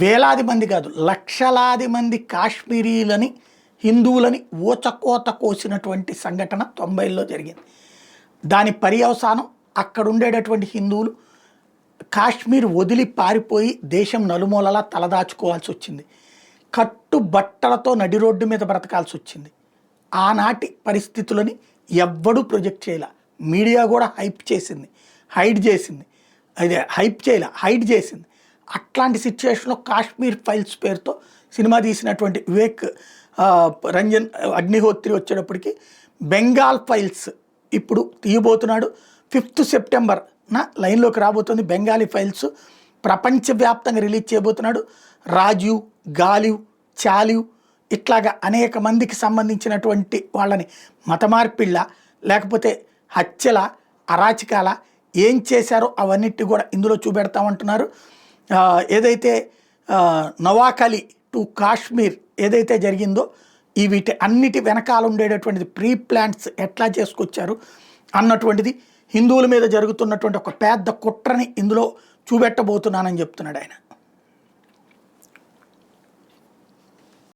వేలాది మంది కాదు, లక్షలాది మంది కాశ్మీరీలని, హిందువులని ఊచకోత కోసినటువంటి సంఘటన 90ల్లో జరిగింది. దాని పర్యవసానం అక్కడ ఉండేటటువంటి హిందువులు కాశ్మీర్ వదిలి పారిపోయి దేశం నలుమూలలా తలదాచుకోవాల్సి వచ్చింది. కట్టుబట్టలతో నడి రోడ్డు మీద బ్రతకాల్సి వచ్చింది. ఆనాటి పరిస్థితులని ఎవ్వడూ ప్రొజెక్ట్ చేయలే. మీడియా కూడా హైప్ చేసింది, హైడ్ చేసింది. అదే హైప్ చేయలే, హైడ్ చేసింది. అట్లాంటి సిచ్యువేషన్లో కాశ్మీర్ ఫైల్స్ పేరుతో సినిమా తీసినటువంటి వివేక్ రంజన్ అగ్నిహోత్రి వచ్చేటప్పటికి బెంగాల్ ఫైల్స్ ఇప్పుడు తీయబోతున్నాడు. 5th సెప్టెంబర్న లైన్లోకి రాబోతుంది. బెంగాలీ ఫైల్స్ ప్రపంచవ్యాప్తంగా రిలీజ్ చేయబోతున్నాడు. రాజీవ్, గాలివ్, చాలివ్ ఇట్లాగా అనేక మందికి సంబంధించినటువంటి వాళ్ళని మతమార్పిళ్ళ, లేకపోతే హత్యల, అరాచకాల ఏం చేశారో అవన్నిటి కూడా ఇందులో చూపెడతామంటున్నారు. ఏదైతే నవాఖలి టు కాశ్మీర్ ఏదైతే జరిగిందో ఈ వీటి అన్నిటి వెనకాల ఉండేటటువంటిది ప్రీ ప్లాన్స్ ఎట్లా చేసుకొచ్చారు అన్నటువంటిది, హిందువుల మీద జరుగుతున్నటువంటి ఒక పెద్ద కుట్రని ఇందులో చూపెట్టబోతున్నానని చెప్తున్నాడు ఆయన.